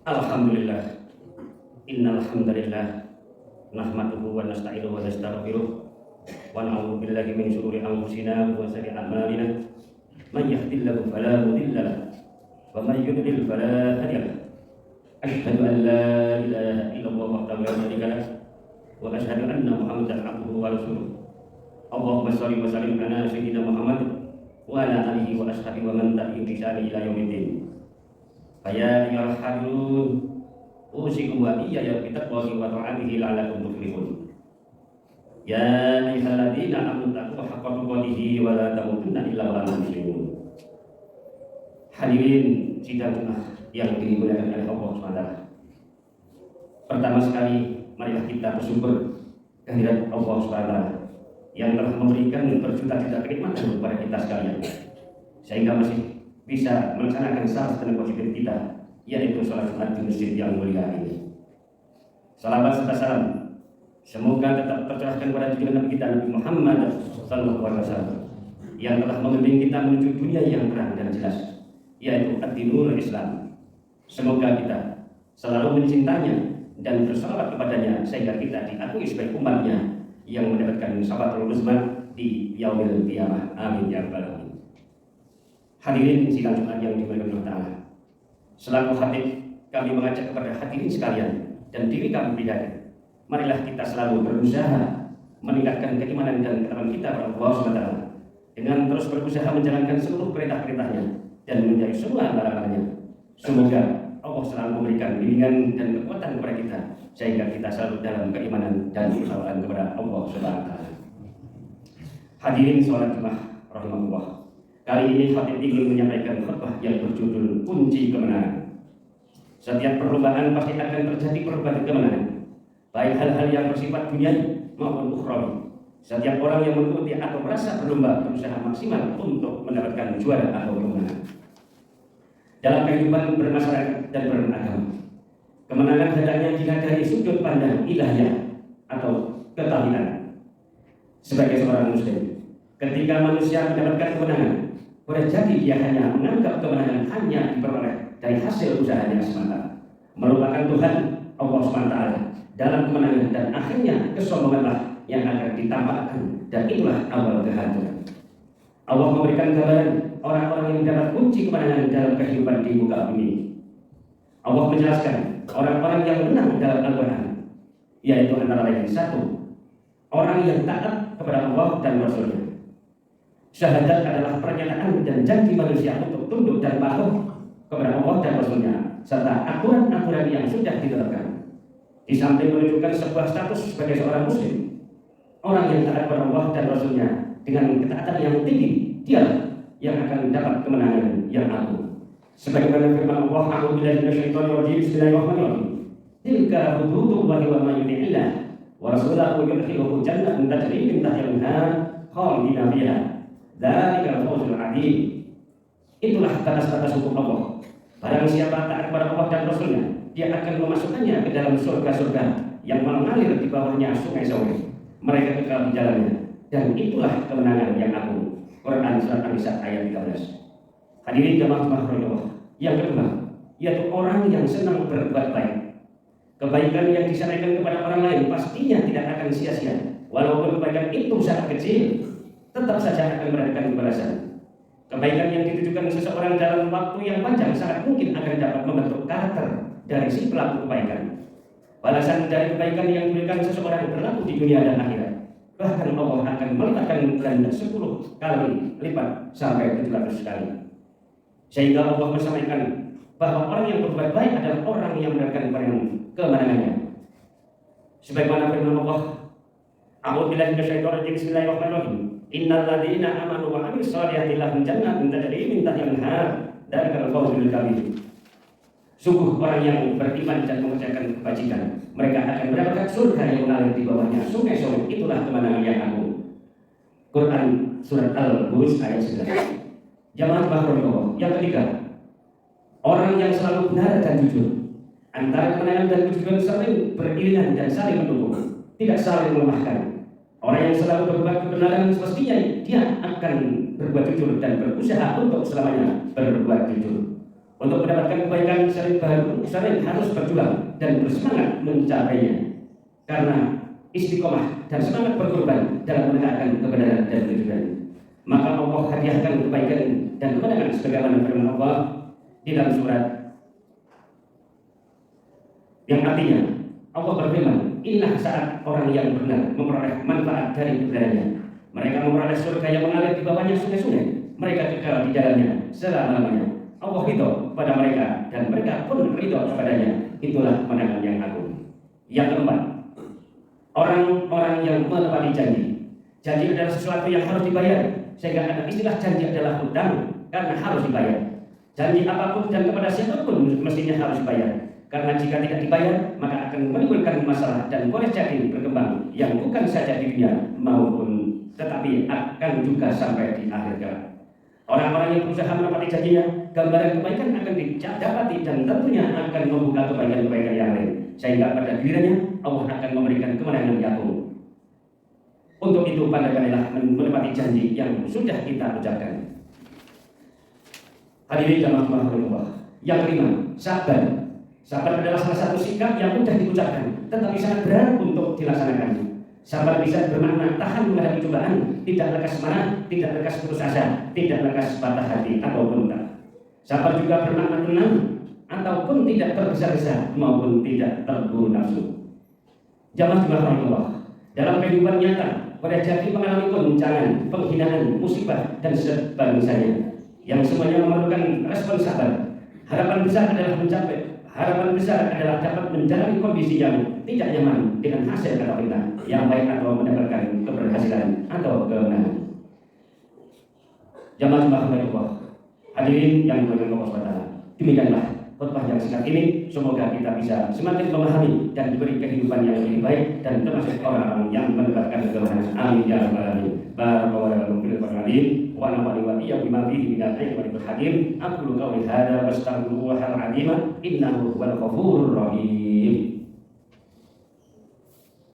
Alhamdulillah, innal hamdalillah nahmaduhu wa nasta'inuhu wa nastaghfiruh wa na'udzu billahi min shururi anfusina wa sayyi'ati a'malina. Man yahdihillahu fala mudilla lahu wa man yudlil fala hadiya lahu. Asyhadu an la ilaha illallah wahdahu la syarika lahu wa asyhadu anna Muhammadan abduhu wa rasuluh. Allahumma shalli wa sallim ala sayyidina Muhammad wa ala alihi wa ashabihi wa man tabi'ahum bi ihsan ila yaumiddin. Faya ayyuhal hadirun usikum wa iyaya bittaqwallahi wa ta'atihi la'allakum tuflihun. Ya ayyuhalladzina amanu taqullaha haqqa tuqatih wa la tamutunna illa wa antum muslimun. Hadirin sidang Jumat yang dimuliakan oleh Allah SWT. Pertama sekali, marilah kita bersyukur kehadirat Allah SWT yang telah memberikan berjuta-juta kenikmatan kepada kita sekalian, sehingga masih bisa melaksanakan salah satu kewajiban kita, yaitu sholat Jumat di masjid yang mulia ini. Salawat serta salam semoga tetap tercurahkan kepada junjungan Nabi kita Nabi Muhammad SAW yang telah membimbing kita menuju dunia yang terang dan jelas, yaitu ad-dinul Islam. Semoga kita selalu mencintainya dan bersalawat kepadanya sehingga kita diakui sebagai umatnya yang mendapatkan syafaatul uzma di yaumil qiyamah. Amin ya rabbal alamin. Hadirin sidang Jumat yang dimuliakan Allah Ta'ala, selaku khatib kami mengajak kepada hadirin sekalian dan diri kami pribadi, marilah kita selalu berusaha meningkatkan keimanan dan ketakwaan kita kepada Allah SWT dengan terus berusaha menjalankan seluruh perintah-perintahnya dan menjauhi semua larangannya. Semoga Allah selalu memberikan bimbingan dan kekuatan kepada kita sehingga kita selalu dalam keimanan dan ketakwaan kepada Allah SWT. Hadirin sholat Jumat rahimahullah, kali ini khatib ingin menyampaikan khutbah yang berjudul kunci kemenangan. Setiap perlombaan pasti akan terjadi perubahan kemenangan, baik hal-hal yang bersifat duniawi maupun ukhrawi. Setiap orang yang mengikuti atau merasa berlomba berusaha maksimal untuk mendapatkan juara atau kemenangan dalam kehidupan bermasyarakat dan beragama. Kemenangan hendaknya dilihat dari sudut pandang ilahiyah atau ketahuan. Sebagai seorang muslim, ketika manusia mendapatkan kemenangan, boleh jadi dia hanya menganggap kemenangan hanya diperoleh dari hasil usahanya semata, melupakan Tuhan Allah SWT dalam kemenangan, dan akhirnya kesombonganlah yang akan ditampakkan, dan itulah awal kehancuran. Allah memberikan gambaran orang-orang yang mendapat kunci kemenangan dalam kehidupan di muka bumi. Allah menjelaskan orang-orang yang menang dalam Al-Quran, yaitu antara lain: satu, orang yang taat kepada Allah dan Rasulnya. Syahadat adalah pernyataan dan janji manusia untuk tunduk dan patuh kepada Allah dan Rasulnya serta aturan-aturan yang sudah ditetapkan. Di samping menunjukkan sebuah status sebagai seorang muslim, orang yang taat kepada Allah dan Rasulnya dengan ketaatan yang tinggi, dialah yang akan mendapat kemenangan yang agung. Sebagaimana firman Allah, a'udzu billahi minasyaitonir rajim, bismillahirrahmanirrahim. Tilka hududullahi wa may yuti'illah wa rasulahu yudkhiluhu jannatin tajri min tahtiha al-anhar khalidina fiha. Dzalikal fawzul 'adzim. Itulah batas-batas hukum Allah. Barang siapa taat kepada Allah dan Rasulnya, dia akan memasukkannya ke dalam surga-surga yang mengalir di bawahnya sungai-sungai. Mereka kekal di jalannya, dan itulah kemenangan yang agung. Quran surat An-Nisa ayat 13. Hadirin jamaah Allah, yang kedua, yaitu orang yang senang berbuat baik. Kebaikan yang disampaikan kepada orang lain pastinya tidak akan sia-sia. Walaupun kebaikan itu sangat kecil, tetap saja akan mendapatkan balasan. Kebaikan yang ditujukan seseorang dalam waktu yang panjang sangat mungkin akan dapat membentuk karakter dari si pelaku kebaikan. Balasan dari kebaikan yang diberikan seseorang berlaku di dunia dan akhirat. Bahkan Allah akan melipatkan ganda 10 kali lipat sampai 700 kali. Sehingga Allah menyampaikan bahwa orang yang berbuat baik adalah orang yang mendapatkan kemenangannya. Sebagaimana firman Allah, a'udzu billahi minasyaitonir rajim, bismillahirrahmanirrahim. Innal ladzina amanu wa 'amilus shalihati lahum jannatin tajri min tahtiha al-anhar, dzalikal fawzul kabir. Sungguh orang yang beriman dan mengerjakan kebajikan, mereka akan mendapatkan surga yang mengalir di bawahnya sungai-sungai. Itulah kemenangan yang agung. Quran surat Al-Buruj ayat 9. Jamaah Allah, yang ketiga, orang yang selalu benar dan jujur. Antara kemenangan dan kejujuran saling beriringan dan saling mendukung, tidak saling melemahkan. Orang yang selalu berbuat kebenaran semestinya dia akan berbuat jujur dan berusaha untuk selamanya berbuat jujur. Untuk mendapatkan kebaikan sering harus berjuang dan bersemangat mencapainya. Karena istiqomah dan semangat berkorban dalam menegakkan kebenaran dan kejujuran, maka Allah hadiahkan kebaikan dan kemenangan sebagaimana firman Allah di dalam surat yang artinya Allah berfirman, inilah saat orang yang benar memperoleh manfaat dari kebenarannya. Mereka memperoleh surga yang mengalir di bawahnya sungai-sungai. Mereka kekal di dalamnya selama-lamanya. Allah ridho pada mereka dan mereka pun ridho kepadanya. Itulah kemenangan yang agung. Yang keempat, orang-orang yang menepati janji. Janji adalah sesuatu yang harus dibayar, sehingga ada istilah janji adalah hutang karena harus dibayar. Janji apapun dan kepada siapapun mestinya harus dibayar. Karena jika tidak dibayar, maka akan menimbulkan masalah dan boleh jadi berkembang yang bukan saja di dunia maupun tetapi akan juga sampai di akhir kelak. Orang-orang yang berusaha menepati janjinya, gambaran kebaikan akan didapati dan tentunya akan membuka kebaikan-kebaikan yang lain, sehingga pada gilirannya Allah akan memberikan kemenangan yang agung. Untuk itu pandailah menepati janji yang sudah kita ucapkan. Hadirin jamaah Allah. Yang kelima, sabar. Sabar adalah salah satu sikap yang mudah diucapkan, tetapi sangat berat untuk dilaksanakan. Sabar bisa bermakna tahan menghadapi cobaan, tidak lekas marah, tidak lekas putus asa, tidak lekas patah hati ataupun tak. Sabar juga bermakna tenang ataupun tidak tergesa-gesa maupun tidak terburu nafsu. Jamaah Allah, dalam kehidupan nyata pada jadi mengalami goncangan, penghinaan, musibah dan sebangsanya, yang semuanya memerlukan respon sabar. Harapan besar adalah dapat menjalani kondisi yang tidak nyaman dengan hasil atau kita yang baik atau mendapatkan keberhasilan atau kemenangan. Jamaah Allah, hadirin yang dimuliakan Allah SWT, demikianlah khutbah yang singkat ini. Semoga kita bisa semakin memahami dan diberi kehidupan yang lebih baik dan termasuk orang-orang yang mendapatkan kemenangan. Amin ya rabbal alamin. Barakallahu fil qur'an wa nafa'ani wa iyyakum bima fihi minal ayati wal hakim. Aqulu qawli hadza wastaghfirullahal azim innahu huwal ghafurur rahim.